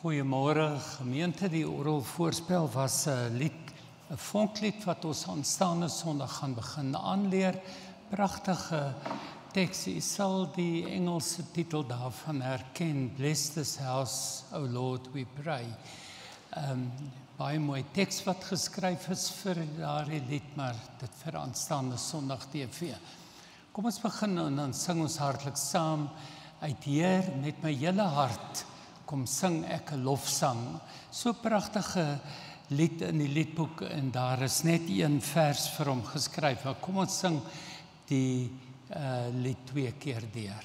Goeiemôre gemeente, die orgelvoorspel was 'n lied, 'n vonklied wat ons aanstaande Sondag gaan begin aanleer. Pragtige teks, u sal die Engelse titel daarvan herken, Bless this house, O Lord, we pray. Baie mooi teks wat geskryf is vir daardie lied, maar dit vir aanstaande Sondag TV. Kom ons begin en dan sing ons hartlik saam uit Heer met my hele hart. Kom sing ek 'n lofsang. So pragtige lied in die liedboek en daar is net een vers vir hom geskryf. Maar kom ons sing die lied 2 keer deur.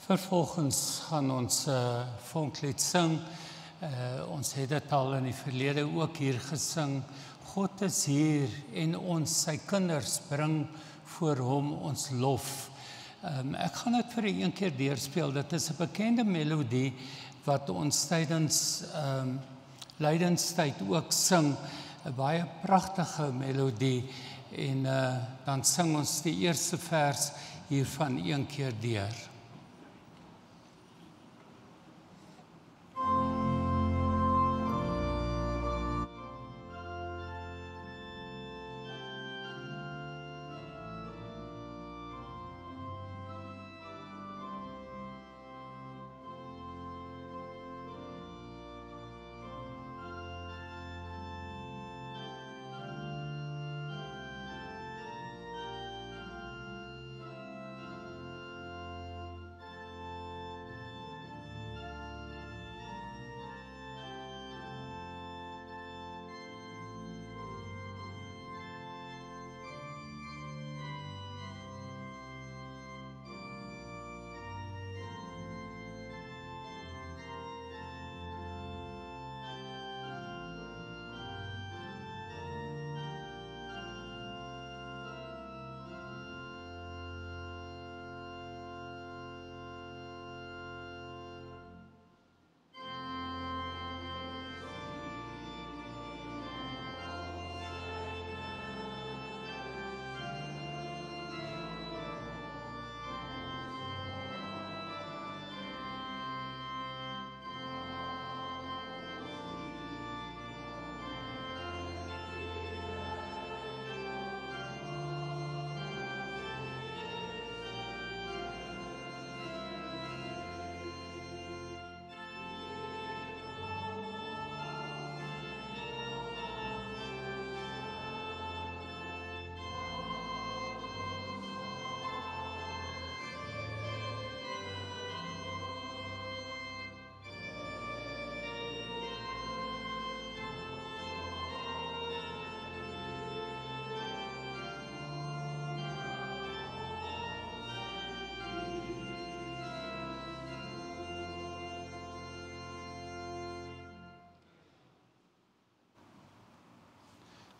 Vervolgens gaan ons vonklied sing. Ons het dit al in die verlede ook hier gesing. God is hier en ons sy kinders bring voor hom ons lof. Ek gaan dit vir een keer deurspeel. Dit is 'n bekende melodie wat ons tydens lydenstyd ook sing. 'n Baie pragtige melodie en dan sing ons die eerste vers hiervan een keer deur.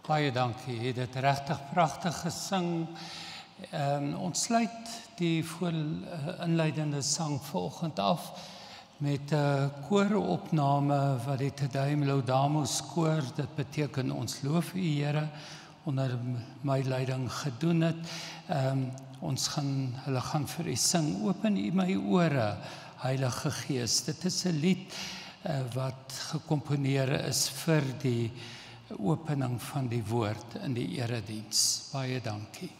Baie dankie. Jy het dit regtig pragtig gesing. Ons sluit die inleidende sang vanoggend af met 'n kooropname wat die Te Deum Laudamus koor, dit beteken ons loof U Here, onder my leiding gedoen het. Hulle gaan vir U sing, open U my ore, Heilige Gees. Dit is 'n lied wat gekomponeer is vir die opening van die woord in die erediens. Baie dankie.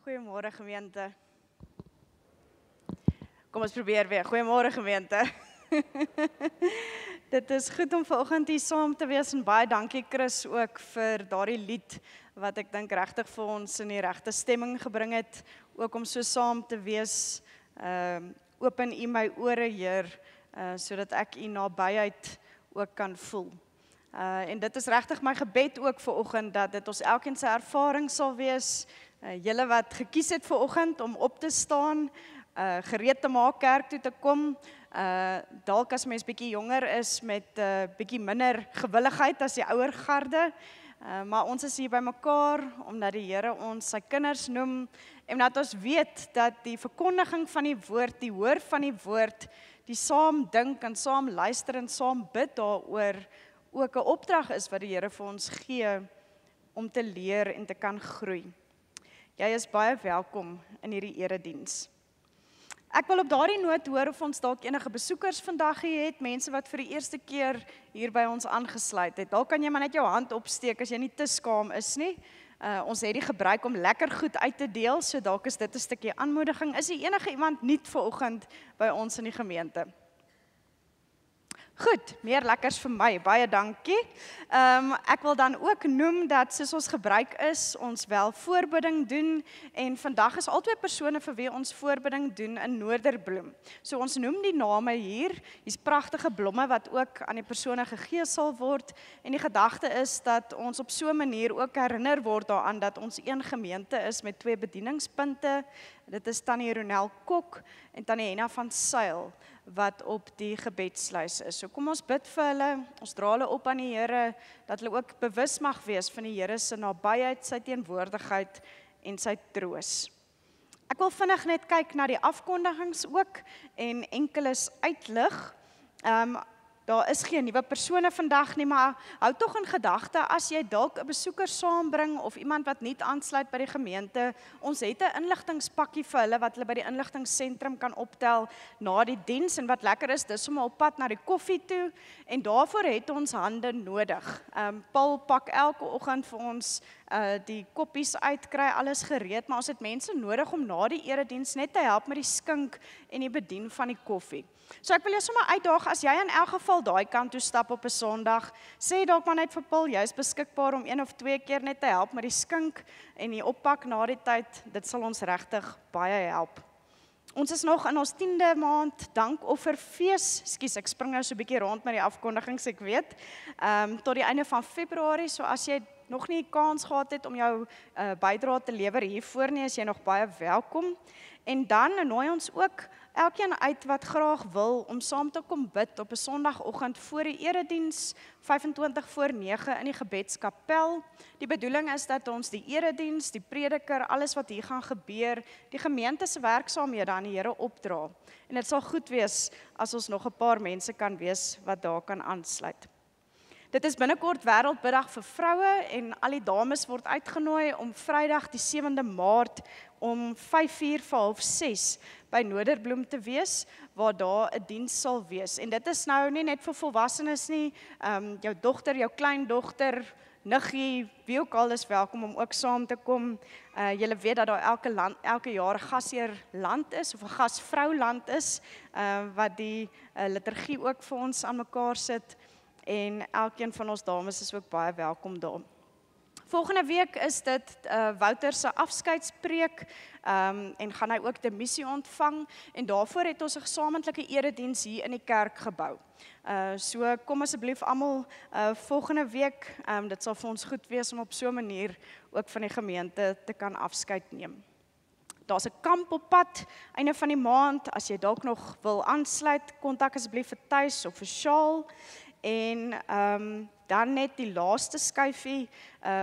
Goeiemôre gemeente. Kom ons probeer weer. Goeiemôre gemeente. Dit is goed om vanoggend hier saam te wees en baie dankie Chris ook vir daardie lied wat ek dink regtig vir ons in die regte stemming gebring het, ook om so saam te wees. Open U my ore, Heer, sodat ek U nabyheid ook kan voel. En dit is regtig my gebed ook vanoggend dat dit ons elkeen se ervaring sal wees. Julle wat gekies het vanoggend om op te staan, gereed te maak kerk toe te kom, dalk as mens bietjie jonger is met bietjie minder gewilligheid as die ouer garde, maar ons is hier by mekaar omdat die Here ons sy kinders noem en dat ons weet dat die verkondiging van die woord, die hoor van die woord, die saam dink en saam luister en saam bid daaroor ook 'n opdrag is wat die Here vir ons gee om te leer en te kan groei. Jy is baie welkom in hierdie erediens. Ek wil op daardie noot hoor of ons dalk enige besoekers vandag hier het, mense wat vir die eerste keer hier by ons aangesluit het. Dalk kan jy maar net jou hand opsteek as jy nie te skaam is nie. Ons het die gebruik om lekker goed uit te deel, so dalk is dit 'n stukkie aanmoediging. Is enige iemand nuut vanoggend by ons in die gemeente? Goed, meer lekkers vir my, baie dankie. Ek wil dan ook noem dat soos ons gebruik is, ons wel voorbidding doen en vandag is albei persone vir wie ons voorbidding doen in Noorderbloem. So ons noem die name hier's pragtige blomme wat ook aan die persone gegee sal word en die gedagte is dat ons op so 'n manier ook herinner word daaraan dat ons een gemeente is met 2 bedieningspunte. Dit is Tannie Ronel Kok en Tannie Henna van Sail wat op die gebedslys is. So kom ons bid vir hulle, ons dra hulle op aan die Here, dat hulle ook bewus mag wees van die Here se nabyheid, sy teenwoordigheid en sy troos. Ek wil vinnig net kyk na die afkondigings ook en enkeles uitlig. Daar is geen nuwe persone vandag nie, maar hou tog in gedagte as jy dalk 'n besoeker saambring of iemand wat nie aansluit by die gemeente, ons het 'n inligtingspakkie vir hulle wat hulle by die inligtingseentrum kan optel na die diens en wat lekker is, dis om op pad na die koffie toe en daarvoor het ons hande nodig. Paul pak elke oggend vir ons die koppies uitkry, alles gereed, maar ons het mense nodig om na die erediens net te help met die skink en die bedien van die koffie. So ek wil jou sommer uitdaag, as jy in elk geval daai kant toe stap op 'n Sondag, sê dalk maar net vir Paul, jy is beskikbaar om 1 of 2 keer net te help met die skink en die oppak na die tyd, dit sal ons regtig baie help. Ons is nog in ons 10de maand dankofferfees, ekskuus, ek spring nou so 'n bietjie rond met die afkondigings, ek weet, tot die einde van Februarie, so as jy nog nie kans gehad het om jou bydrae te lewer hiervoor nie, is jy nog baie welkom. En dan nooi ons ook elkeen uit wat graag wil om saam te kom bid op 'n Sondagoggend voor die erediens, 25 voor 9 in die gebedskapel. Die bedoeling is dat ons die erediens, die prediker, alles wat hier gaan gebeur, die gemeente se werksaamhede aan die Here opdra. En dit sal goed wees as ons nog 'n paar mense kan wees wat daar kan aansluit. Dit is binnekort Wêreldbiddag vir vroue en al die dames word uitgenooi om Vrydag die 7de Maart om 5:00 vir 5:30 by Noorderbloem te wees, waar daar 'n diens sal wees. En dit is nou nie net vir volwassenes nie, jou dogter, jou kleindogter, niggie, wie ook al is welkom om ook saam te kom. Julle weet dat daar elke jaar 'n gasheer land is, of 'n gasvrou land is, wat die liturgie ook vir ons aan mekaar sit. En elkeen van ons dames is ook baie welkom daar. Volgende week is dit Wouter se afskeidspreek en gaan hy ook die missie ontvang en daarvoor het ons 'n gesamentlike erediens hier in die kerkgebou. So kom asseblief almal volgende week, dit sal vir ons goed wees om op so 'n manier ook van die gemeente te kan afskeid neem. Daar's 'n kamp op pad, einde van die maand, as jy dalk nog wil aansluit, kontak asseblief vir Thys of vir Shaal. En dan net die laaste skyfie,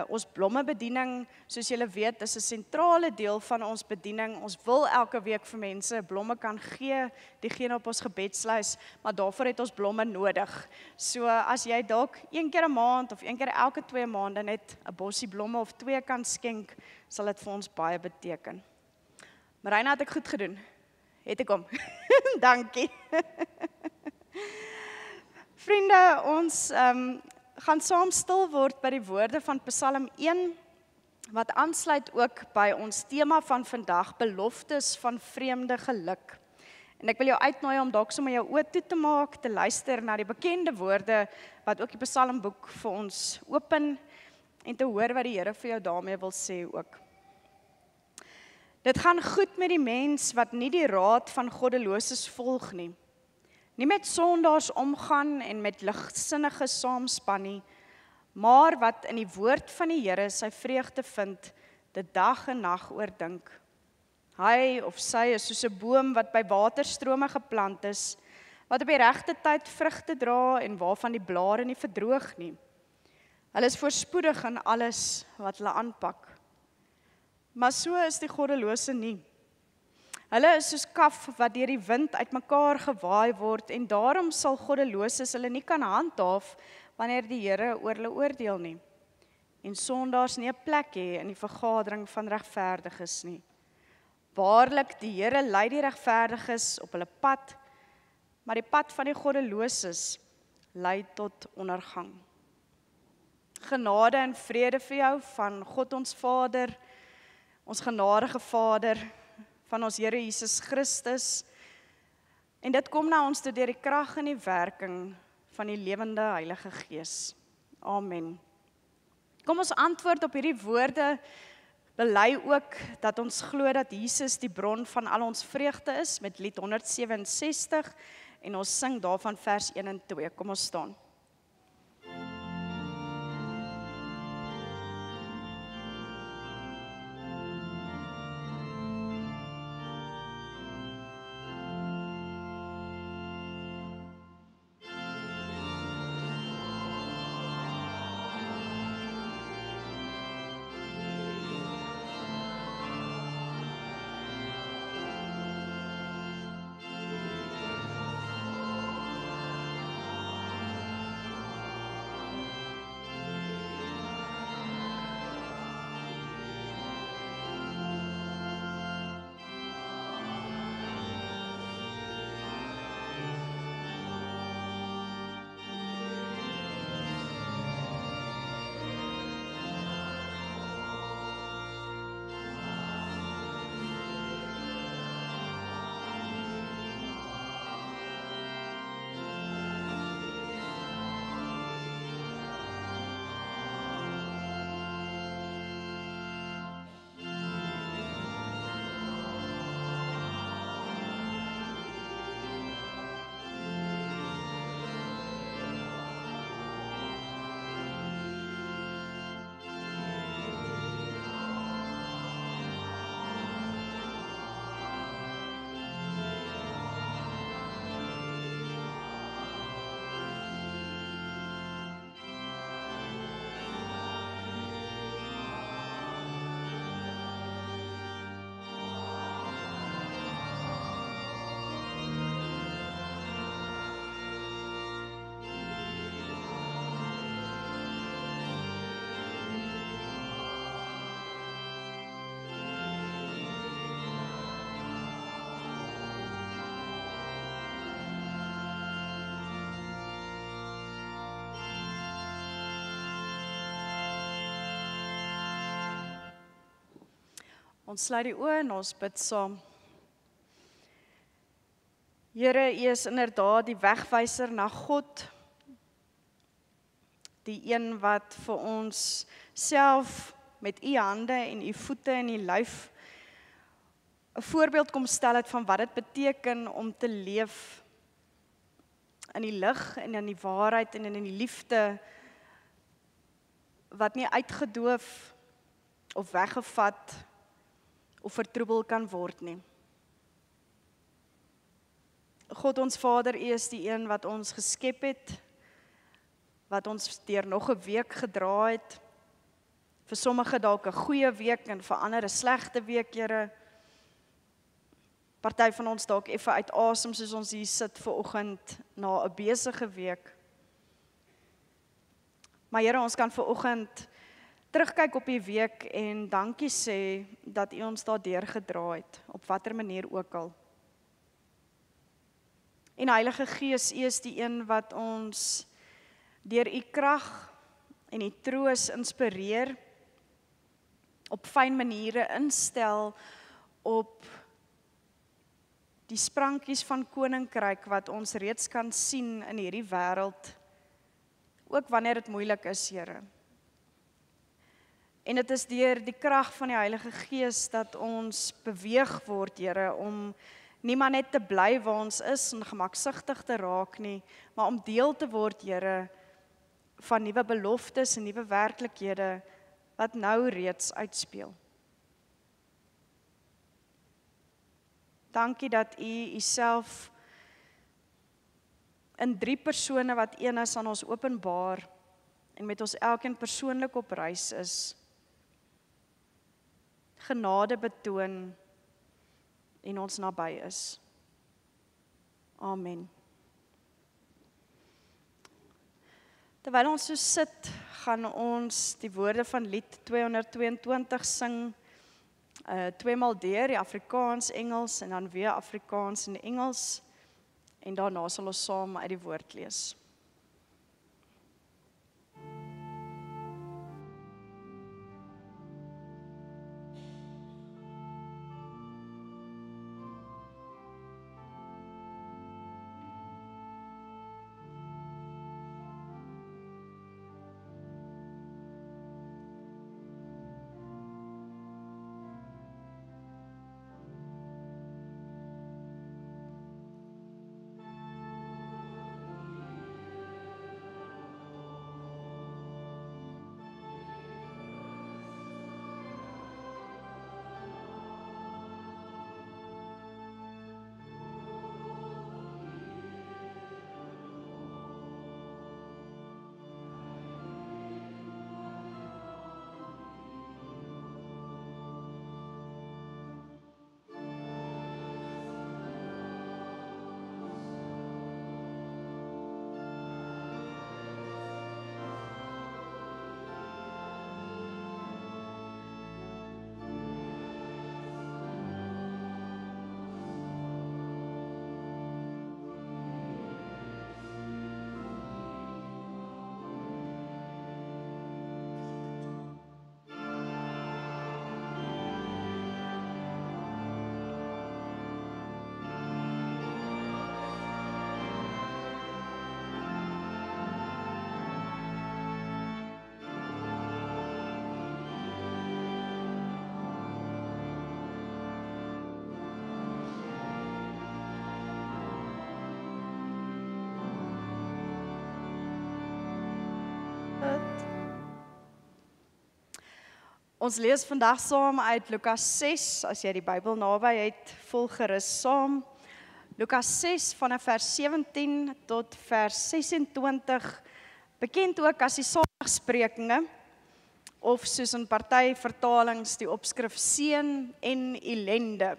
ons blommebediening, soos julle weet, is 'n sentrale deel van ons bediening. Ons wil elke week vir mense blomme kan gee, diegene op ons gebedslys, maar daarvoor het ons blomme nodig. So as jy dalk 1 keer 'n maand of 1 keer elke 2 maande net 'n bossie blomme of 2 kan skenk, sal dit vir ons baie beteken. Marina, het ek goed gedoen? Het ek hom? Dankie. Vriende, ons gaan saam stil word by die woorde van Psalm 1, wat aansluit ook by ons tema van vandag, beloftes van vreemde geluk. En ek wil jou uitnooi om dalk sommer jou oë toe te maak, te luister na die bekende woorde, wat ook die Psalmboek vir ons open, en te hoor wat die Here vir jou daarmee wil sê ook. Dit gaan goed met die mens wat nie die raad van goddeloses volg nie. Nie met sondaars omgaan en met ligsinnige saamspan nie, maar wat in die woord van die Here sy vreugde vind, dit dag en nag oordink. Hy of sy is soos 'n boom wat by waterstrome geplant is, wat op die regte tyd vrugte dra en waarvan die blare nie verdroog nie. Hulle is voorspoedig in alles wat hulle aanpak. Maar so is die goddelose nie. Hulle is soos kaf wat deur die wind uitmekaar gewaai word en daarom sal goddeloses hulle nie kan handhaaf wanneer die Here oor hulle oordeel nie. En sondaars nie 'n plek hê in die vergadering van regverdiges nie. Waarlik, die Here lei die regverdiges op hulle pad, maar die pad van die goddeloses lei tot ondergang. Genade en vrede vir jou van God ons Vader, ons genadige Vader, van ons Here Jesus Christus, en dit kom na ons toe deur die krag en die werking van die lewende Heilige Gees. Amen. Kom ons antwoord op hierdie woorde, bely ook dat ons glo dat Jesus die bron van al ons vreugde is, met lied 167, en ons sing daarvan vers 1 en 2. Kom ons staan. Ons sluit die oë en ons bid saam. Here, U is inderdaad die wegwyser na God, die een wat vir ons self met U hande en U voete en U lyf 'n voorbeeld kom stel het van wat dit beteken om te leef in die lig en in die waarheid en in die liefde wat nie uitgedoof of weggevat of vertroebel kan word nie. God ons Vader, U is die een wat ons geskep het, wat ons deur nog 'n week gedra het, vir sommige dalk 'n goeie week en vir ander 'n slegte week, Here. Party van ons dalk effe uit asem soos ons hier sit vanoggend na 'n besige week. Maar Here, ons kan vanoggend terugkyk op die week en dankie sê dat U ons daardeur gedra het, op watter manier ook al. En Heilige Gees, U is die een wat ons deur U krag en U troos inspireer, op fyn maniere instel op die sprankies van koninkryk wat ons reeds kan sien in hierdie wêreld, ook wanneer dit moeilik is, Here. En dit is deur die krag van die Heilige Gees dat ons beweeg word, Here, om nie maar net te bly waar ons is en gemaksigtig te raak nie, maar om deel te word, Here, van nuwe beloftes en nuwe werklikhede wat nou reeds uitspeel. Dankie dat U Uself in 3 persone wat een is aan ons openbaar en met ons elkeen persoonlik op reis is, genade betoon en ons naby is. Amen. Terwyl ons so sit, gaan ons die woorde van lied 222 sing, 2 maal deur, die Afrikaans, Engels en dan weer Afrikaans en Engels, en daarna sal ons saam uit die woord lees. Ons lees vandag saam uit Lukas 6, as jy die Bybel naby het, volg gerus saam. Lukas 6 vanaf vers 17 tot vers 26, bekend ook as die Sondagsprekinge, of soos in party vertalings die opskrif seën en ellende.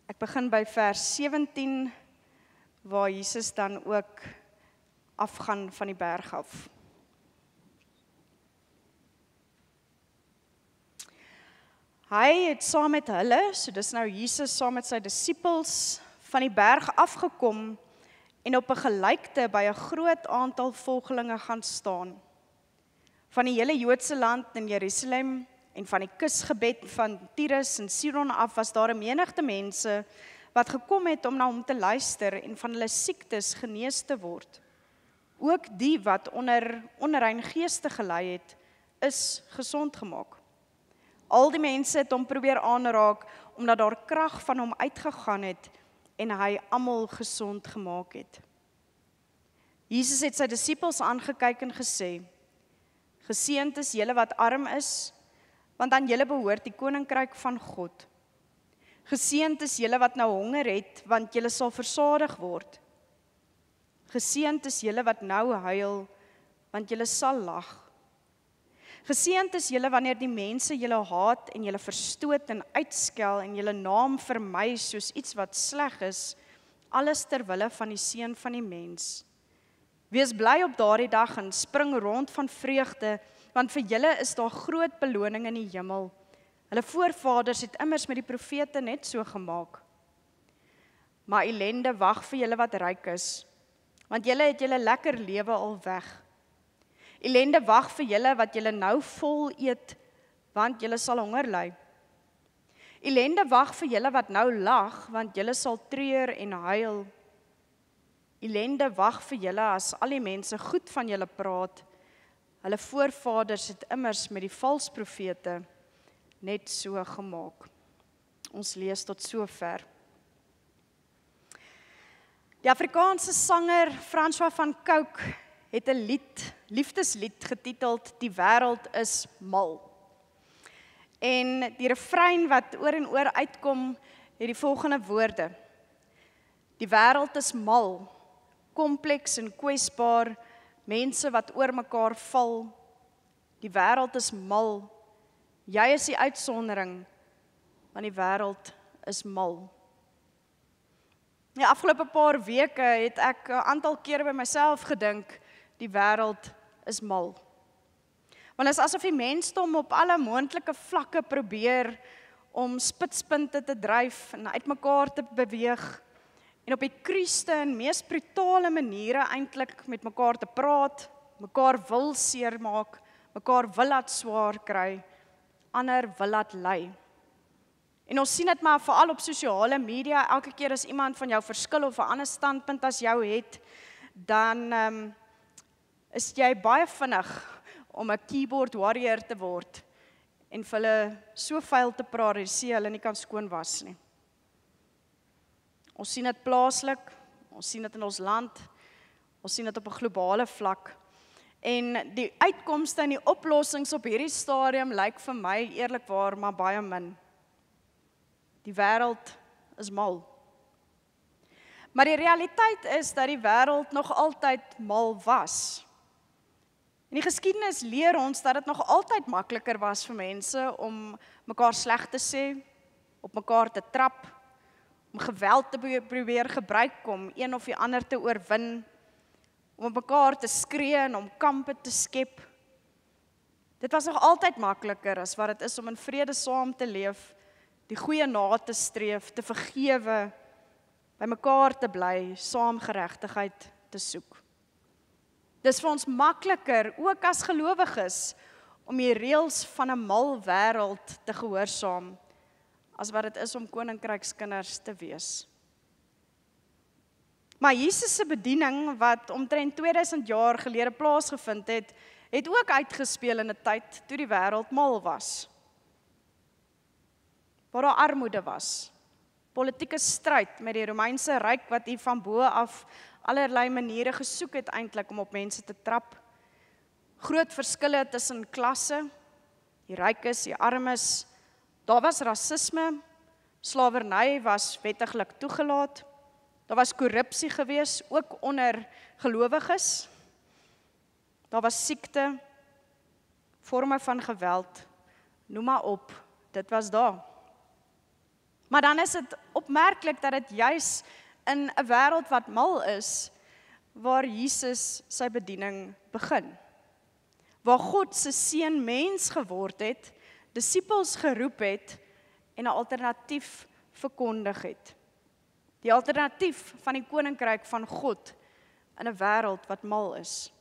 Ek begin by vers 17, waar Jesus dan ook afgaan van die berg af. Hy het saam met hulle, so dis nou Jesus saam met sy disippels, van die berg afgekom en op 'n gelykte by 'n groot aantal volgelinge gaan staan. Van die hele Joodse land in Jerusalem en van die kusgebed van Tyrus en Sidon af was daar 'n menigte mense wat gekom het om na hom te luister en van hulle siektes genees te word. Ook die wat onder onrein geeste gelei het, is gesond gemaak. Al die mense het hom probeer aanraak, omdat daar krag van hom uitgegaan het en hy almal gesond gemaak het. Jesus het sy disippels aangekyk en gesê, geseënd is julle wat arm is, want aan julle behoort die koninkryk van God. Geseënd is julle wat nou honger het, want julle sal versadig word. Geseënd is julle wat nou huil, want julle sal lag. Geseënd is julle wanneer die mense julle haat en julle verstoot en uitskel en julle naam vermy soos iets wat sleg is, alles ter wille van die Seun van die mens. Wees bly op daardie dag en spring rond van vreugde, want vir julle is daar groot beloning in die hemel. Hulle voorvaders het immers met die profete net so gemaak. Maar ellende wag vir julle wat ryk is, want julle het julle lekker lewe al weg. Ellende wag vir julle wat julle nou vol eet, want julle sal honger ly. Ellende wag vir julle wat nou lag, want julle sal treur en huil. Ellende wag vir julle as al die mense goed van julle praat. Hulle voorvaders het immers met die valse profete net so gemaak. Ons lees tot sover. Die Afrikaanse sanger François van Cooke het 'n liefdeslied getiteld Die wêreld is mal. En die refrein wat oor en oor uitkom, het die volgende woorde: Die wêreld is mal, kompleks en kwesbaar, mense wat oor mekaar val. Die wêreld is mal, jy is die uitsondering, want die wêreld is mal. Die afgelope paar weke het ek 'n aantal kere by myself gedink, die wêreld is mal. Want dit is asof die mensdom op alle moontlike vlakke probeer om spitspunte te dryf en uitmekaar te beweeg en op die kruiste en mees brutale maniere eintlik met mekaar te praat, mekaar wil seermaak, mekaar wil laat swaar kry, ander wil laat ly. En ons sien dit maar veral op sosiale media, elke keer as iemand van jou verskil of 'n ander standpunt as jou het, dan is jy baie vinnig om 'n keyboard warrior te word en vir hulle so vuil te praat dat jy hulle nie kan skoon was nie. Ons sien dit plaaslik, ons sien dit in ons land, ons sien dit op 'n globale vlak. En die uitkomste en die oplossings op hierdie stadium lyk vir my eerlikwaar maar baie min. Die wêreld is mal. Maar die realiteit is dat die wêreld nog altyd mal was. En die geskiedenis leer ons dat dit nog altyd makliker was vir mense om mekaar sleg te sê, op mekaar te trap, om geweld te probeer gebruik om een of die ander te oorwin, om op mekaar te skree en om kampe te skep. Dit was nog altyd makliker as wat dit is om in vrede saam te leef, die goeie na te streef, te vergewe, by mekaar te bly, saam geregtigheid te soek. Dis vir ons makliker, ook as gelowiges, om die reëls van 'n mal wêreld te gehoorsaam, as wat dit is om koninkrykskinders te wees. Maar Jesus se bediening, wat omtrent 2000 jaar gelede plaasgevind het, het ook uitgespeel in 'n tyd toe die wêreld mal was. Waar daar armoede was, politieke stryd met die Romeinse ryk wat hier van bo af allerlei maniere gesoek het eintlik om op mense te trap. Groot verskille tussen klasse, die rykes, die armes. Daar was rasisme, slawerny was wettiglik toegelaat. Daar was korrupsie gewees, ook onder gelowiges. Daar was siekte, forme van geweld, noem maar op, dit was daar. Maar dan is dit opmerklik dat dit juis in 'n wêreld wat mal is, waar Jesus sy bediening begin. Waar God se seun mens geword het, disippels geroep het en 'n alternatief verkondig het. Die alternatief van die koninkryk van God in 'n wêreld wat mal is.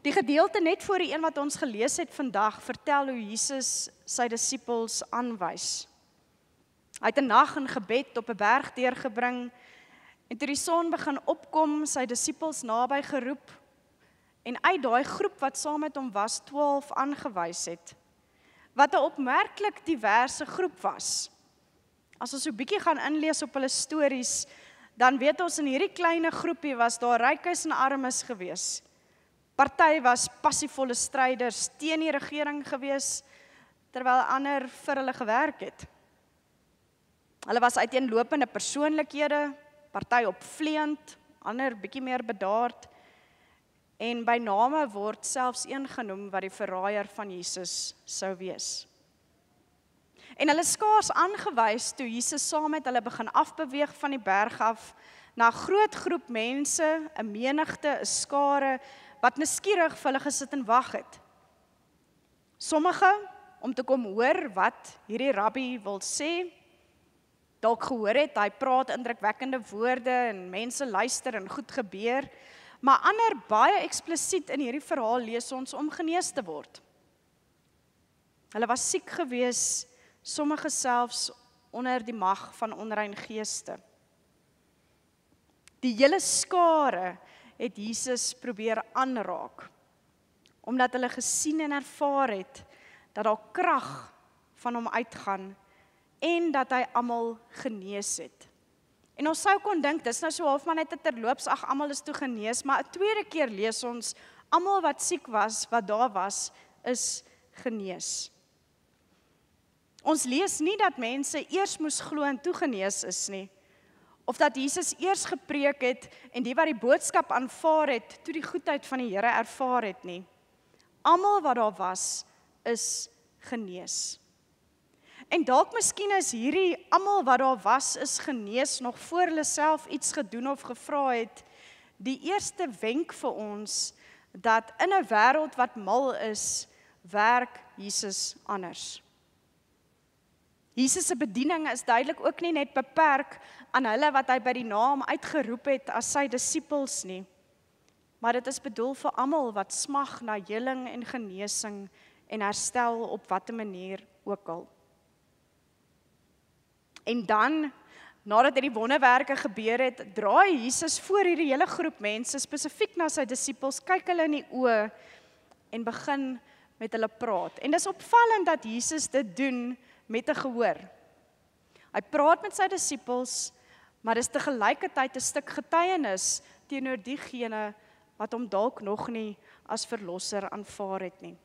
Die gedeelte net voor die een wat ons gelees het vandag, vertel hoe Jesus sy disippels aanwys. Hy het 'n nag in gebed op 'n berg deurgebring, en toe die son begin opkom, sy disippels naby geroep, en uit daai groep wat saam met hom was, 12 aangewys het, wat 'n opmerklik diverse groep was. As ons so 'n bietjie gaan inlees op hulle stories, dan weet ons in hierdie kleine groepie was daar rykes en armes gewees. Party was passievolle stryders teen die regering gewees, terwyl ander vir hulle gewerk het. Hulle was uiteenlopende persoonlikhede, party opvleend, ander bietjie meer bedaard, en by name word selfs een genoem wat die verraaier van Jesus sou wees. En hulle skaars aangewys toe Jesus saam met hulle begin afbeweeg van die berg af na 'n groot groep mense, 'n menigte, 'n skare wat nuuskierig vir hulle gesit en wag het. Sommige om te kom hoor wat hierdie rabbi wil sê, dalk gehoor het, hy praat indrukwekkende woorde en mense luister en goed gebeur, maar ander baie eksplisiet in hierdie verhaal lees ons om genees te word. Hulle was siek gewees, sommige selfs onder die mag van onrein geeste. Die hele skare het Jesus probeer aanraak, omdat hulle gesien en ervaar het, dat daar krag van hom uitgaan, en dat hy almal genees het. En ons sou kon dink, dis nou so half maar net 'n terloops, ag, almal is toe genees, maar 'n tweede keer lees ons, almal wat siek was, wat daar was, is genees. Ons lees nie dat mense eers moes glo en toe genees is nie, of dat Jesus eers gepreek het, en die wat die boodskap aanvaar het, toe die goedheid van die Here ervaar het nie. Almal wat daar was, is genees. En dalk miskien is hierdie almal wat daar was, is genees, nog voor hulle self iets gedoen of gevra het, die eerste wenk vir ons, dat in 'n wêreld wat mal is, werk Jesus anders. Jesus se bediening is duidelik ook nie net beperk aan hulle wat hy by die naam uitgeroep het as sy disippels nie, maar dit is bedoel vir almal wat smag na heling en genesing en herstel op watter manier ook al. En dan, nadat die wonderwerke gebeur het, draai Jesus voor hierdie hele groep mense, spesifiek na sy disippels, kyk hulle in die oë en begin met hulle praat. En dis opvallend dat Jesus dit doen met 'n gehoor. Hy praat met sy disippels, maar dis te gelykertyd 'n stuk getuienis teenoor diegene wat hom dalk nog nie as verlosser aanvaar het nie.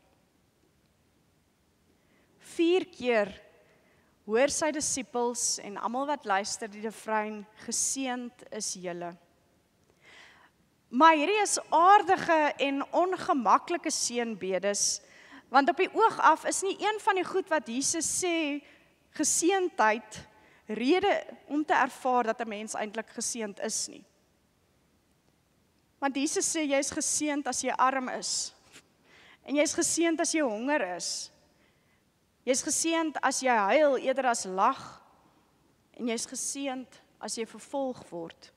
4 keer hoor sy disippels en almal wat luister die refrein, geseënd is julle. Maar hierdie is aardige en ongemaklike seënbedes, want op die oog af is nie een van die goed wat Jesus sê, geseëndheid, rede om te ervaar dat 'n mens eintlik geseënd is nie. Want Jesus sê, jy is geseënd as jy arm is, en jy is geseënd as jy honger is. Jy is geseënd as jy huil eerder as lag, en jy is geseënd as jy vervolg word.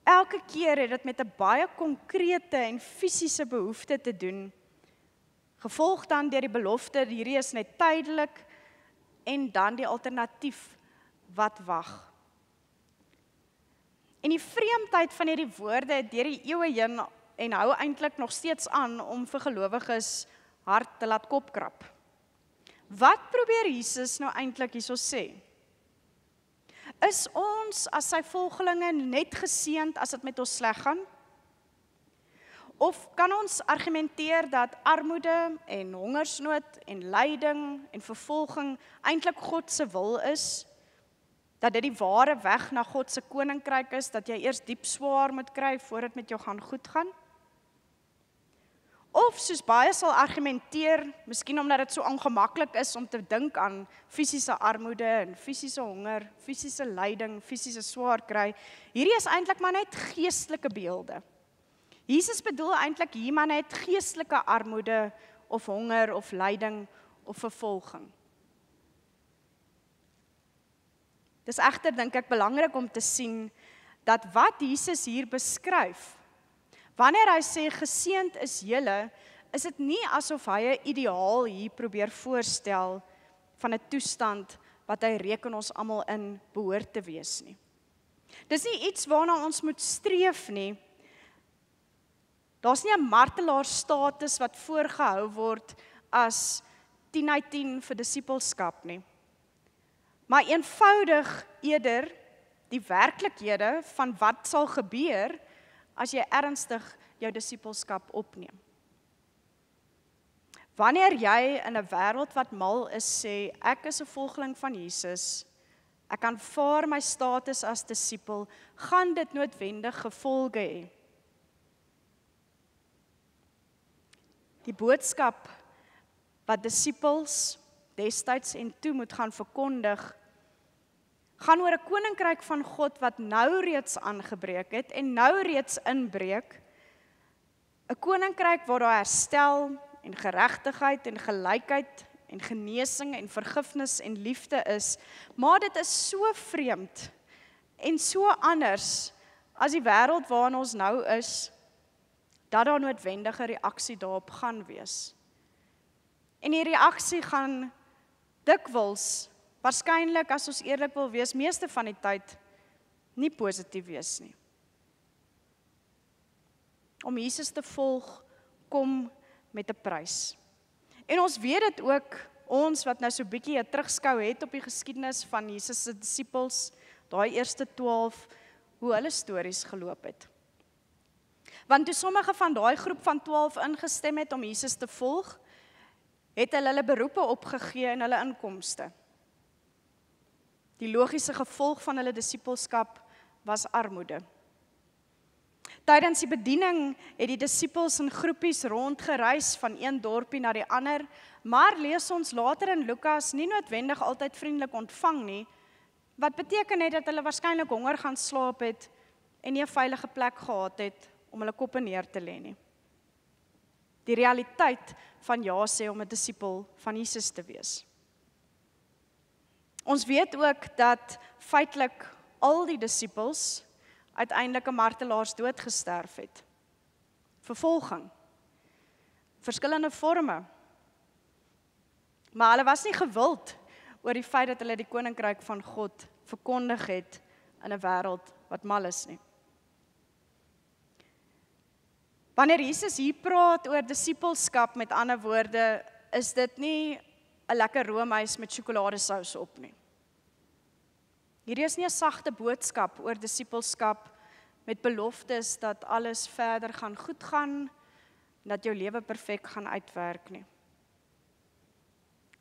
Elke keer het dit met 'n baie konkrete en fisiese behoefte te doen, gevolg dan deur die belofte, hierdie is net tydelik, en dan die alternatief, wat wag. En die vreemdheid van hierdie woorde het deur die eeue heen en hou eintlik nog steeds aan om vir gelowiges hart te laat kopkrap. Wat probeer Jesus nou eintlik hierso sê? Is ons as sy volgelinge net geseënd as dit met ons sleg gaan? Of kan ons argumenteer dat armoede en hongersnood en lyding en vervolging eintlik God se wil is? Dat dit die ware weg na God se koninkryk is, dat jy eers diep swaar moet kry voor dit met jou gaan goed gaan? Of soos baie sal argumenteer, miskien omdat dit so ongemaklik is om te dink aan fisiese armoede en fisiese honger, fisiese lyding, fisiese swaar kry, hierdie is eintlik maar net geestelike beelde. Jesus bedoel eintlik hier maar net geestelike armoede of honger of lyding of vervolging. Dis egter dink ek belangrik om te sien dat wat Jesus hier beskryf, Wanneer hy sê geseënd is julle, is dit nie asof hy 'n ideaal hier probeer voorstel van 'n toestand wat hy reken ons almal in behoort te wees nie. Dis nie iets waarna ons moet streef nie. Daar's nie 'n martelaarstatus wat voorgehou word as 10 uit 10 vir disippelskap nie. Maar eenvoudig eerder die werklikhede van wat sal gebeur as jy ernstig jou disippelskap opneem. Wanneer jy in 'n wêreld wat mal is sê, ek is 'n volgeling van Jesus, ek aanvaar my status as disipel, gaan dit noodwendig gevolge hê. Die boodskap wat disippels destyds en toe moet gaan verkondig, gaan oor 'n koninkryk van God wat nou reeds aangebreek het en nou reeds inbreek. 'n Koninkryk waar daar herstel en geregtigheid en gelykheid en genesing en vergifnis en liefde is, maar dit is so vreemd en so anders as die wêreld waarin ons nou is, dat daar noodwendige reaksie daarop gaan wees. En die reaksie gaan dikwels, waarskynlik as ons eerlik wil wees, meeste van die tyd nie positief wees nie. Om Jesus te volg, kom met 'n prys. En ons weet dit ook, ons wat nou so bietjie 'n terugskou het op die geskiedenis van Jesus se disippels, daai eerste 12, hoe hulle stories geloop het. Want toe sommige van daai groep van 12 ingestem het om Jesus te volg, het hulle beroepe opgegee en hulle inkomste. Die logiese gevolg van hulle disippelskap was armoede. Tydens die bediening het die disippels in groepies rondgereis van een dorpie na die ander, maar lees ons later in Lukas nie noodwendig altyd vriendelik ontvang nie, wat beteken het dat hulle waarskynlik honger gaan slaap het en nie 'n veilige plek gehad het om hulle koppe neer te lê nie. Die realiteit van ja sê om 'n disipel van Jesus te wees. Ons weet ook dat feitelik al die disippels uiteindelik 'n martelaarsdood gesterf het. Vervolging. Verskillende forme. Maar hulle was nie gewild oor die feit dat hulle die koninkryk van God verkondig het in 'n wêreld wat mal is nie. Wanneer Jesus hier praat oor disippelskap, met ander woorde, is dit nie 'n lekker roomys met sjokoladesous op nie. Hierdie is nie 'n sagte boodskap oor disippelskap met beloftes dat alles verder gaan goed gaan, dat jou lewe perfek gaan uitwerk nie.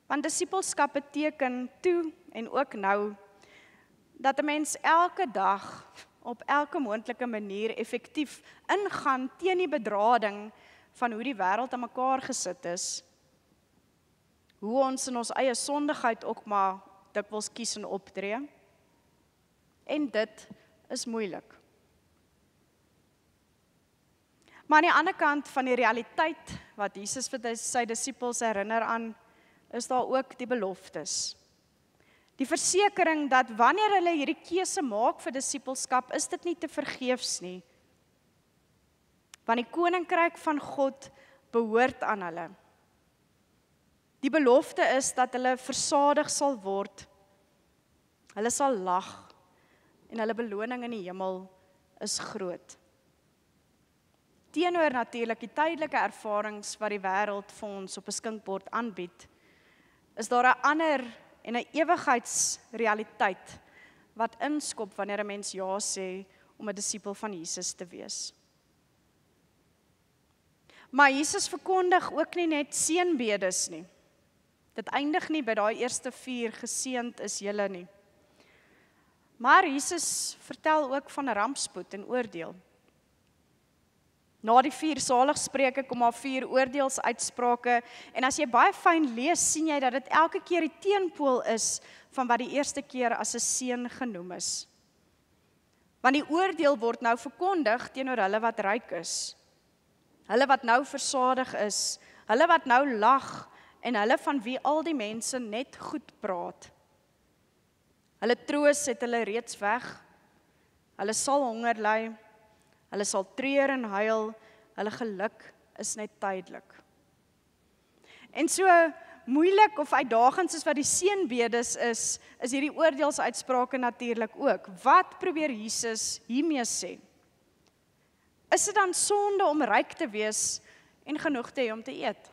Want disippelskap beteken toe en ook nou, dat 'n mens elke dag op elke moontlike manier effektief ingaan teen die bedrading van hoe die wêreld aan mekaar gesit is, hoe ons in ons eie sondigheid ook maar dikwels kies en optree, en dit is moeilik. Maar aan die ander kant van die realiteit wat Jesus vir sy disippels herinner aan, is daar ook die beloftes. Die versekering dat wanneer hulle hierdie keuse maak vir disippelskap, is dit nie te vergeefs nie. Want die koninkryk van God behoort aan hulle. Die belofte is dat hulle versadig sal word, hulle sal lag, en hulle beloning in die hemel is groot. Teenoor natuurlik die tydelike ervarings wat die wêreld vir ons op 'n skinkbord aanbied, is daar 'n ander en 'n ewigheidsrealiteit wat inskop wanneer 'n mens ja sê om 'n disipel van Jesus te wees. Maar Jesus verkondig ook nie net seënbedes nie. Dit eindig nie by daai eerste 4 geseënd is julle nie. Maar Jesus vertel ook van 'n rampspoed en oordeel. Na die 4 saligspreuke kom daar 4 oordeelsuitsprake, en as jy baie fyn lees, sien jy dat dit elke keer die teenpool is van wat die eerste keer as 'n seën genoem is. Want die oordeel word nou verkondig teenoor hulle wat ryk is, hulle wat nou versadig is, hulle wat nou lag, en hulle van wie al die mense net goed praat. Hulle troos het hulle reeds weg, hulle sal honger ly, Hulle sal treur en huil, hulle geluk is net tydelik. En so moeilik of uitdagend soos wat die seënbedes is hierdie oordeelsuitsprake natuurlik ook. Wat probeer Jesus hiermee sê? Is dit dan sonde om ryk te wees en genoeg te hê om te eet?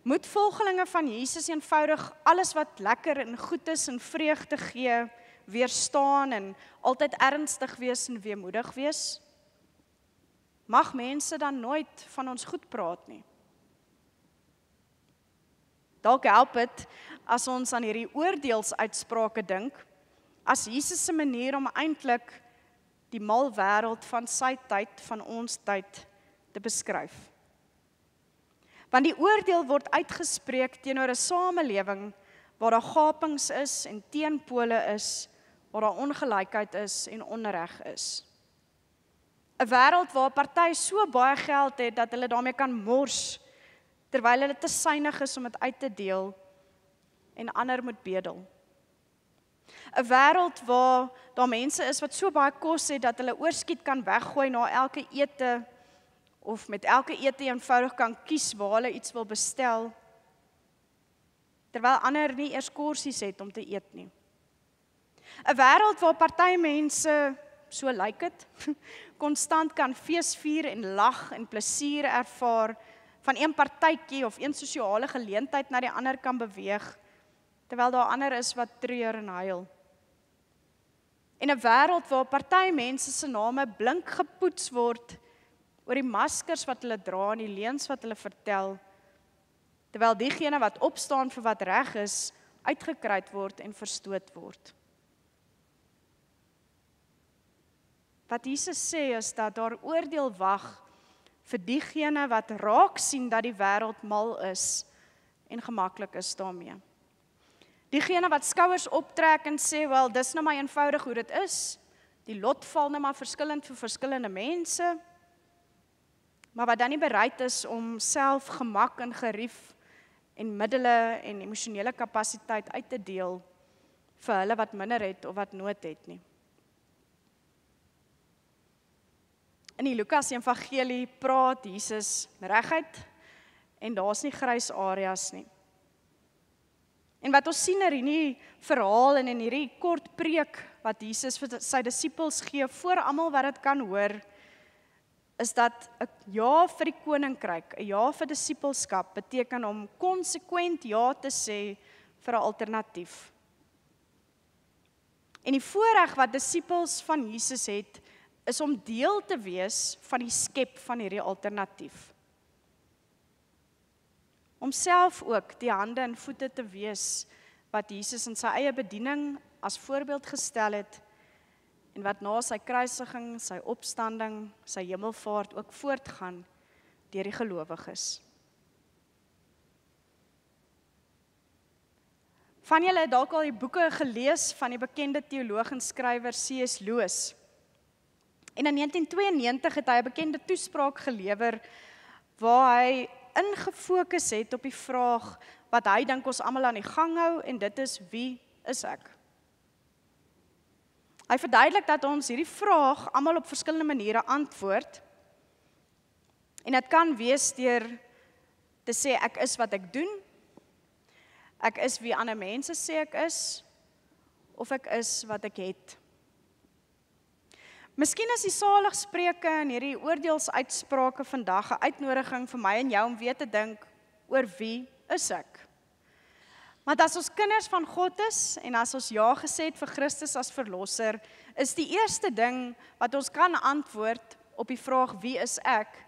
Moet volgelinge van Jesus eenvoudig alles wat lekker en goed is en vreugde gee, weerstaan en altyd ernstig wees en weemoedig wees? Mag mense dan nooit van ons goed praat nie? Dalk help dit as ons aan hierdie oordeelsuitsprake dink, as Jesus se manier om eintlik die mal wêreld van sy tyd, van ons tyd, te beskryf. Want die oordeel word uitgespreek teenoor 'n samelewing waar daar gapings is en teenpole is, waar daar ongelykheid is en onreg is. 'n Wêreld waar party so baie geld het dat hulle daarmee kan mors, terwyl hulle te synig is om dit uit te deel en ander moet bedel. 'n Wêreld waar daar mense is wat so baie kos het dat hulle oorskiet kan weggooi na elke ete, of met elke ete eenvoudig kan kies waar hulle iets wil bestel, terwyl ander nie eers korsies het om te eet nie. 'n Wêreld waar party mense, so lyk dit, konstant kan feesvier en lag en plesier ervaar, van een partytjie of een sosiale geleentheid na die ander kan beweeg, terwyl daar ander is wat treur en huil. En 'n wêreld waar party mense se name blink gepoets word oor die maskers wat hulle dra en die leuns wat hulle vertel, terwyl diegene wat opstaan vir wat reg is, uitgekruid word en verstoot word. Wat Jesus sê is dat daar oordeel wag vir diegene wat raak sien dat die wêreld mal is en gemaklik is daarmee. Diegene wat skouers optrek en sê, wel, dis nou maar eenvoudig hoe dit is. Die lot val nou maar verskillend vir verskillende mense, maar wat dan nie bereid is om self gemak en gerief en middele en emosionele kapasiteit uit te deel vir hulle wat minder het of wat nood het nie. In die Lukas Evangelie praat Jesus reguit en daar's nie grys areas nie. En wat ons sien in hierdie verhaal en in hierdie kort preek wat Jesus vir sy disippels gee voor almal wat dit kan hoor, is dat 'n ja vir die koninkryk, 'n ja vir disippelskap beteken om konsekwent ja te sê vir 'n alternatief. En die voorreg wat disippels van Jesus het, is om deel te wees van die skep van hierdie alternatief. Om self ook die hande en voete te wees wat Jesus in sy eie bediening as voorbeeld gestel het en wat na sy kruisiging, sy opstanding, sy hemelvaart ook voortgaan deur die gelowiges. Van julle het dalk al die boeke gelees van die bekende teoloog en skrywer C.S. Lewis. En in 1992 het hy 'n bekende toespraak gelewer waar hy ingefokus het op die vraag wat hy dink ons almal aan die gang hou, en dit is: wie is ek? Hy verduidelik dat ons hierdie vraag almal op verskillende maniere antwoord. En dit kan wees deur te sê ek is wat ek doen, ek is wie ander mense sê ek is, of ek is wat ek het. Miskien is die saligspreuke en hierdie oordeelsuitsprake vandag 'n uitnodiging vir my en jou om weer te dink oor wie is ek? Want as ons kinders van God is en as ons ja gesê het vir Christus as verlosser, is die eerste ding wat ons kan antwoord op die vraag wie is ek,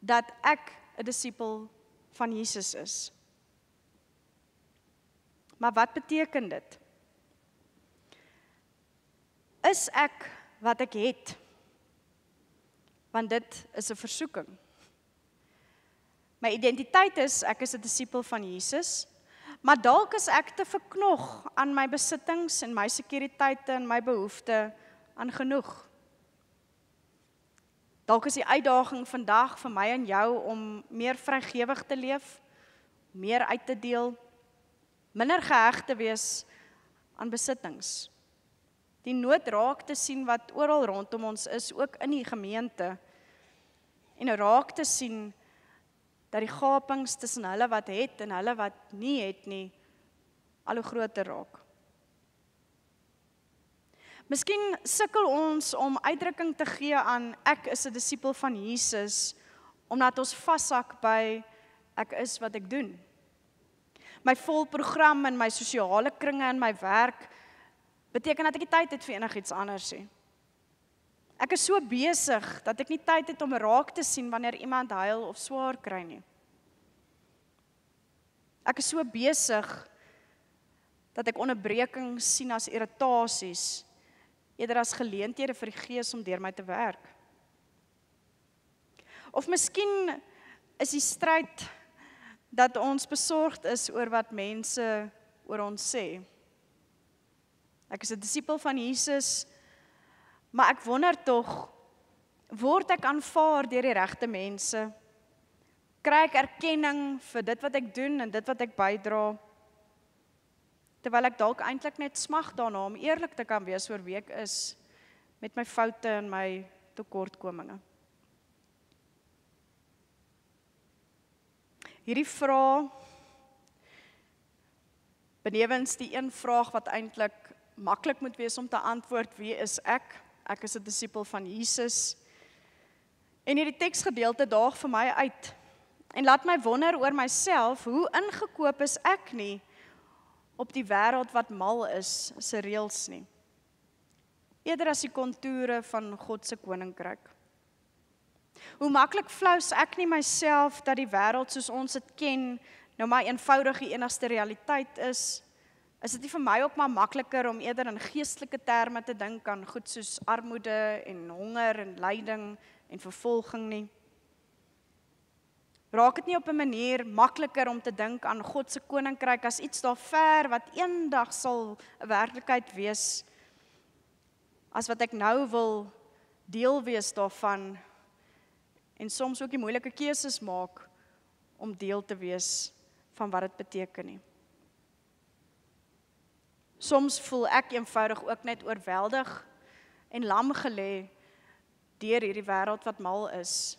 dat ek 'n disipel van Jesus is. Maar wat beteken dit? Is ek wat ek het? Want dit is 'n versoeking. My identiteit is, ek is 'n disipel van Jesus, maar dalk is ek te verknog aan my besittings en my sekuriteite en my behoefte aan genoeg. Dalk is die uitdaging vandag vir my en jou om meer vrygewig te leef, meer uit te deel, minder geheg te wees aan besittings. Die nood raak te sien wat oral rondom ons is, ook in die gemeente. En raak te sien dat die gapings tussen hulle wat het en hulle wat nie het nie, al hoe groter raak. Miskien sukkel ons om uitdrukking te gee aan ek is 'n disipel van Jesus, omdat ons vashak by ek is wat ek doen. My volprogram in my sosiale kringe en my werk beteken dat ek nie tyd het vir enigiets anders nie. Ek is so besig dat ek nie tyd het om raak te sien wanneer iemand huil of swaar kry nie. Ek is so besig dat ek onderbrekings sien as irritasies, eerder as geleenthede vir die Gees om deur my te werk. Of miskien is die stryd dat ons besorgd is oor wat mense oor ons sê. Ek is 'n disipel van Jesus, maar ek wonder tog, word ek aanvaar deur die regte mense? Kry ek erkenning vir dit wat ek doen en dit wat ek bydra? Terwyl ek dalk eintlik net smag daarna om eerlik te kan wees oor wie ek is, met my foute en my tekortkominge. Hierdie vraag, benewens die een vraag wat eintlik maklik moet wees om te antwoord, wie is ek? Ek is 'n disipel van Jesus. En hierdie teksgedeelte daag vir my uit en laat my wonder oor myself, hoe ingekoop is ek nie op die wêreld wat mal is, se reëls nie. Eerder as die kontoure van God se koninkryk. Hoe maklik flous ek nie myself dat die wêreld soos ons dit ken, nou maar eenvoudig die enigste realiteit is dit nie vir my ook maar makliker om eerder in geestelike terme te dink aan goed soos armoede en honger en lyding en vervolging nie? Raak dit nie op 'n manier makliker om te dink aan God se koninkryk as iets daar ver wat eendag sal 'n werklikheid wees, as wat ek nou wil deel wees daarvan en soms ook die moeilike keuses maak om deel te wees van wat dit beteken nie. Soms voel ek eenvoudig ook net oorweldig en lam gelê deur hierdie wêreld wat mal is.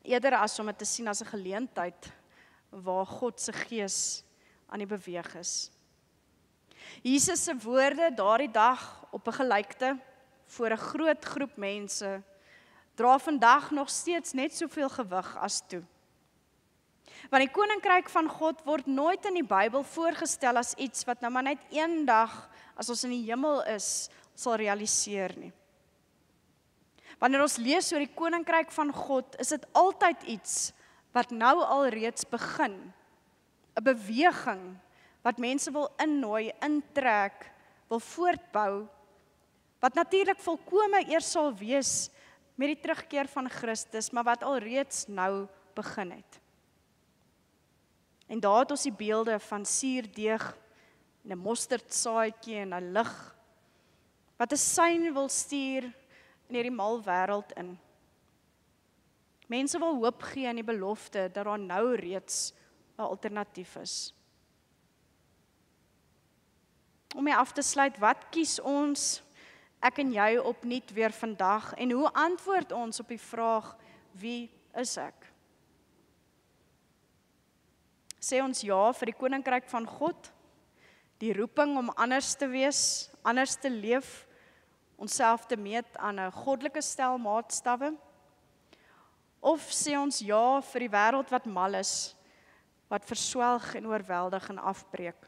Eerder as om dit te sien as 'n geleentheid waar God se Gees aan die beweeg is. Jesus se woorde daardie dag op 'n gelykte voor 'n groot groep mense dra vandag nog steeds net soveel gewig as toe. Want die koninkryk van God word nooit in die Bybel voorgestel as iets wat nou maar net eendag as ons in die hemel is, sal realiseer nie. Wanneer ons lees oor die koninkryk van God, is dit altyd iets wat nou al reeds begin. 'n Beweging wat mense wil innooi, intrek, wil voortbou, wat natuurlik volkome eers sal wees met die terugkeer van Christus, maar wat al reeds nou begin het. En daar het ons die beelde van suurdeeg en 'n mosterdsaadjie en 'n lig, wat 'n sein wil stuur in hierdie mal wêreld in. Mense wil hoop gee aan die belofte dat daar nou reeds 'n alternatief is. Om mee af te sluit, wat kies ons, ek en jy, opnuut weer vandag? En hoe antwoord ons op die vraag, wie is ek? Sê ons ja vir die koninkryk van God, die roeping om anders te wees, anders te leef, onsself te meet aan 'n goddelike stel maatstawwe? Of sê ons ja vir die wêreld wat mal is, wat verswelg en oorweldig en afbreek?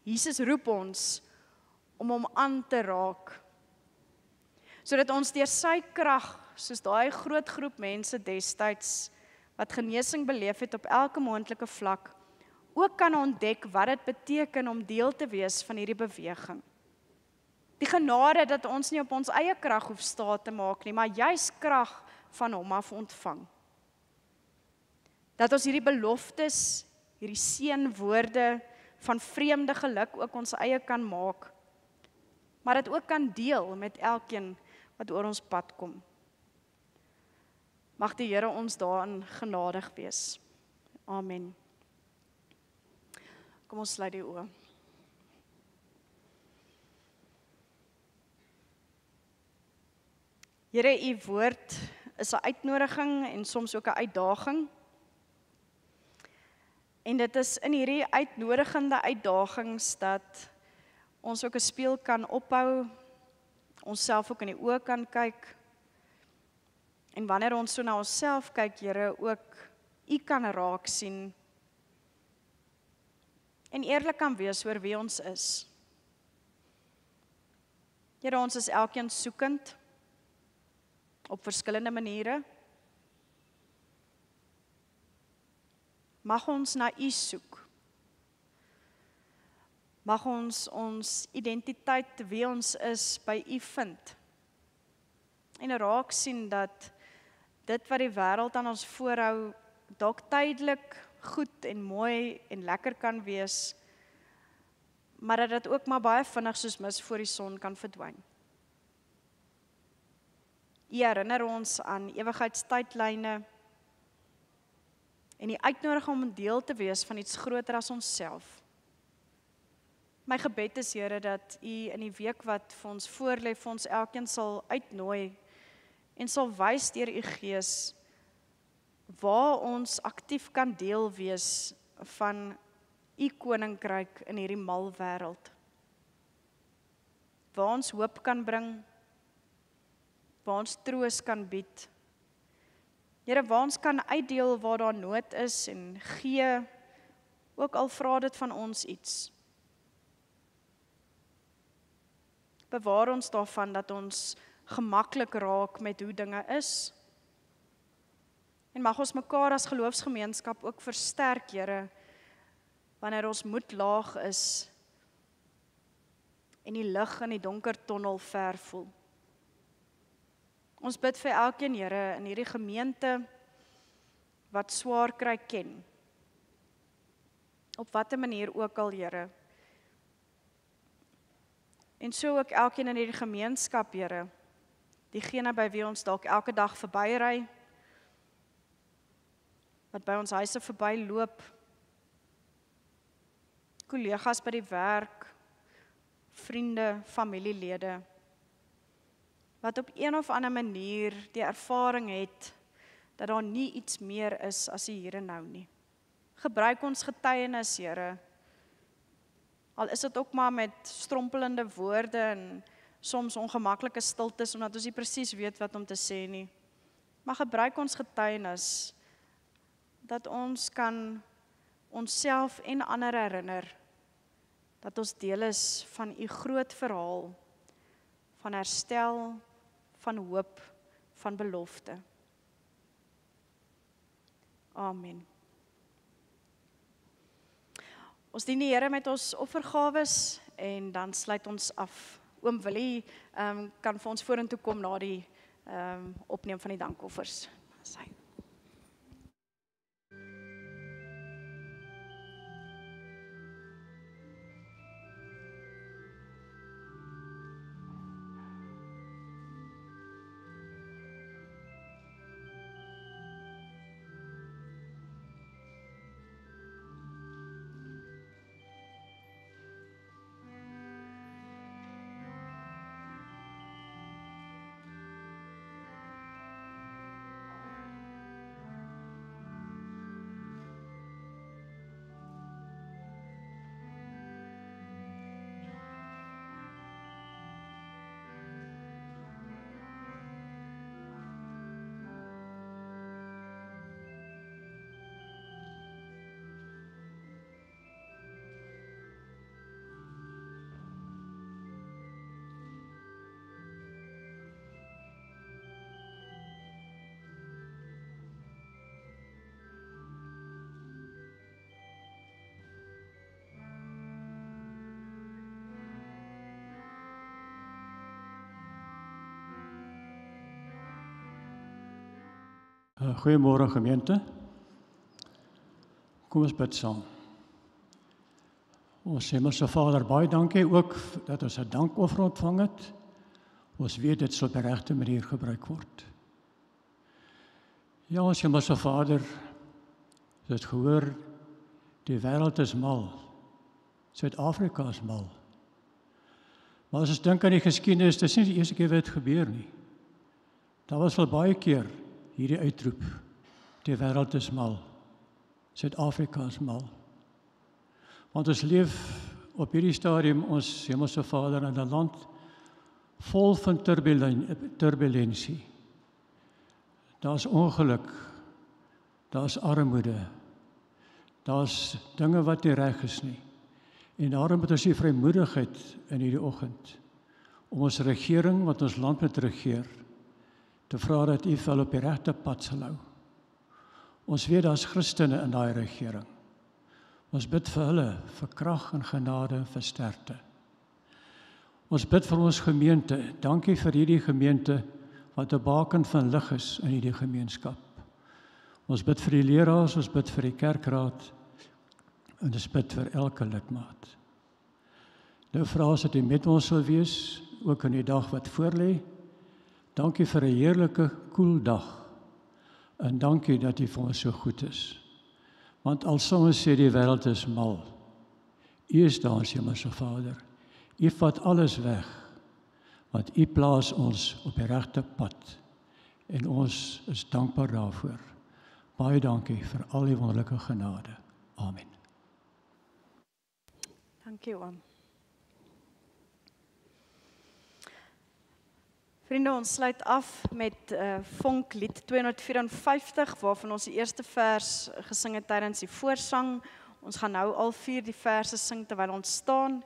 Jesus roep ons om hom aan te raak, sodat ons deur sy krag, soos daai groot groep mense destyds, wat genesing beleef het op elke moontlike vlak, ook kan ontdek wat dit beteken om deel te wees van hierdie beweging. Die genade dat ons nie op ons eie krag hoef staat te maak nie, maar juis krag van hom af ontvang. Dat ons hierdie beloftes, hierdie seënwoorde van vreemde geluk ook ons eie kan maak, maar dit ook kan deel met elkeen wat oor ons pad kom. Mag die Here ons daarin genadig wees. Amen. Kom ons sluit die oë. Here, u woord is 'n uitnodiging en soms ook 'n uitdaging. En dit is in hierdie uitnodigende uitdagings dat ons ook 'n spieël kan ophou, onsself ook in die oë kan kyk. En wanneer ons so na onsself kyk, Here, ook u kan raak sien en eerlik kan wees oor wie ons is. Here, ons is elkeen soekend op verskillende maniere. Mag ons na u soek. Mag ons identiteit wie ons is by u vind. En raak sien dat dit wat die wêreld aan ons voorhou dalk tydelik goed en mooi en lekker kan wees, maar dat dit ook maar baie vinnig soos mis voor die son kan verdwyn. U herinner ons aan ewigheidstydlyne en die uitnodiging om 'n deel te wees van iets groter as onsself. My gebed is, Here, dat u in die week wat vir ons voorlê, vir ons elkeen sal uitnooi en sal wys deur u Gees waar ons aktief kan deel wees van u koninkryk in hierdie mal wêreld. Waar ons hoop kan bring, waar ons troos kan bied. Here, waar ons kan uitdeel waar daar nood is en gee, ook al vra dit van ons iets. Bewaar ons daarvan dat ons gemaklik raak met hoe dinge is. En mag ons mekaar as geloofsgemeenskap ook versterk, Here, wanneer ons moed laag is en die lig in die donker tonnel ver voel. Ons bid vir elkeen, Here, in hierdie gemeente wat swaar kry ken. Op watter manier ook al, Here. En so ook elkeen in hierdie gemeenskap, Here, diegene by wie ons dalk elke dag verbyry, wat by ons huise verbyloop, kollegas by die werk, vriende, familielede, wat op een of ander manier die ervaring het, dat daar nie iets meer is as die hier en nou nie. Gebruik ons getuienis, Here, al is dit ook maar met strompelende woorde en soms ongemaklike stiltes, omdat ons nie presies weet wat om te sê nie. Maar gebruik ons getuienis, dat ons kan onsself en ander herinner, dat ons deel is van u groot verhaal, van herstel, van hoop, van belofte. Amen. Ons dien die Here met ons offergawes en dan sluit ons af. Oom Willie kan vir ons vorentoe kom na die opneem van die dankoffers. Goeiemôre gemeente. Kom ons bid saam. Ons Hemelse Vader, baie dankie ook dat ons 'n dankoffer ontvang het. Ons weet dit sal op die regte manier gebruik word. Ja, ons Hemelse Vader, het gehoor, die wêreld is mal. Suid-Afrika is mal. Maar as ons dink aan die geskiedenis, dis nie die eerste keer wat dit gebeur nie. Daar was al baie keer hierdie uitroep, die wêreld is mal, Suid-Afrika is mal. Want ons leef op hierdie stadium, ons Hemelse Vader, in 'n land vol van turbulentie. Daar's ongeluk, daar's armoede, daar's dinge wat nie reg is nie. En daarom moet ons die vrymoedigheid in hierdie oggend om ons regering, wat ons land moet regeer, te vra dat U wel op die regte pad sal hou. Ons weet daar's Christene in daai regering. Ons bid vir hulle, vir krag en genade en vir sterkte. Ons bid vir ons gemeente. Dankie vir hierdie gemeente wat 'n baken van lig is in hierdie gemeenskap. Ons bid vir die leraars, ons bid vir die kerkraad en ons bid vir elke lidmaat. Nou vra ons dat U met ons sal wees, ook in die dag wat voorlê. Dankie vir 'n heerlike, koel dag. En dankie dat U vir ons so goed is. Want al sal ons sê die wêreld is mal, U is daar, ons Hemelse Vader. U vat alles weg, want U plaas ons op die regte pad. En ons is dankbaar daarvoor. Baie dankie vir al die wonderlike genade. Amen. Dankie oom. Vriende, ons sluit af met vonklied 254, waarvan ons die eerste vers gesing het tydens die voorsang. Ons gaan nou al 4 die verse sing terwyl ons staan,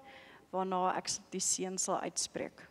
waarna ek die seën sal uitspreek.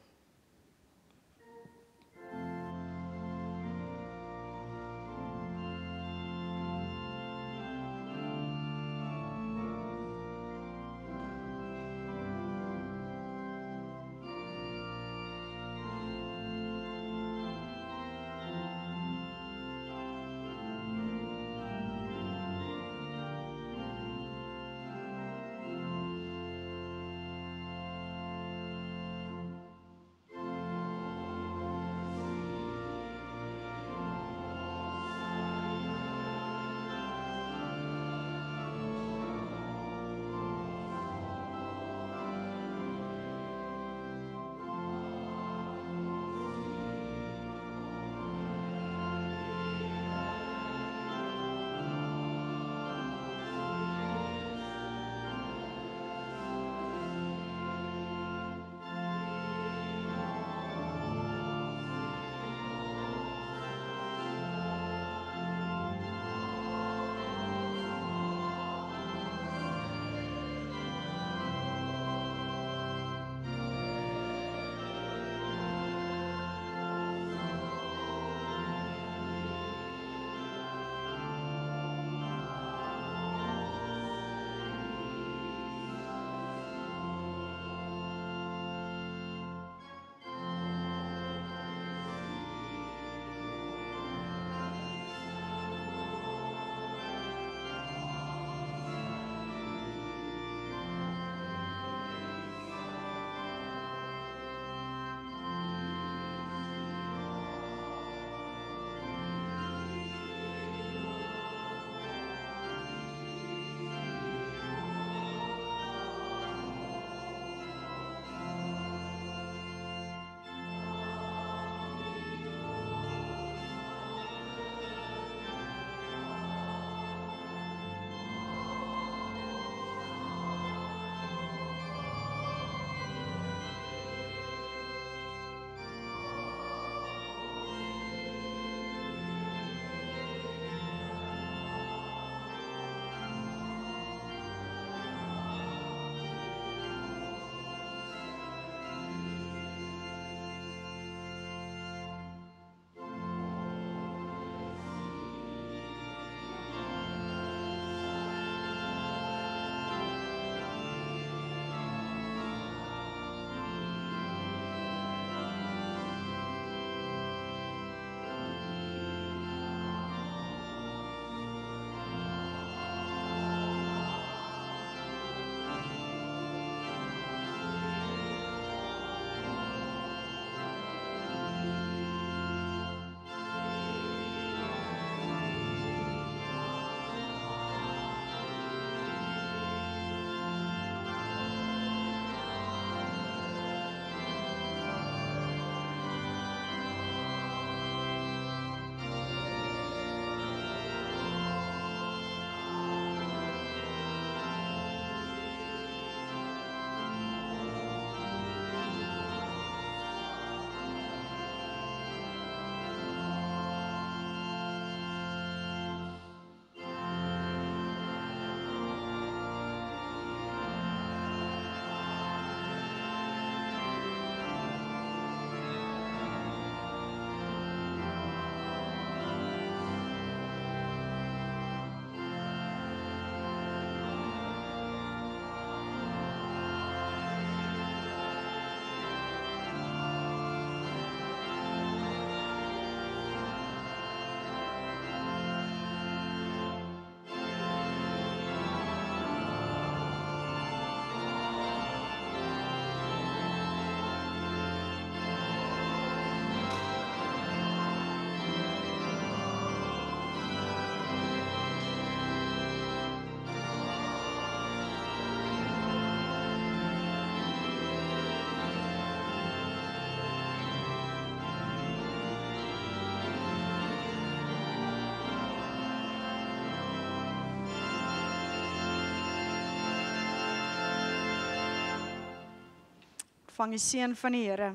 ontvang die seën van die Here.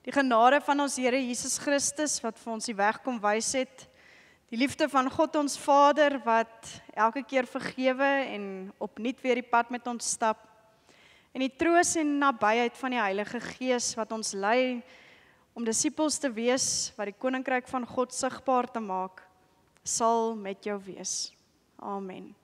Die genade van ons Here Jesus Christus, wat vir ons die weg kom wys het, die liefde van God ons Vader, wat elke keer vergewe en opnuut weer die pad met ons stap, en die troos en nabyheid van die Heilige Gees, wat ons lei om disippels te wees, wat die Koninkryk van God sigbaar te maak, sal met jou wees. Amen.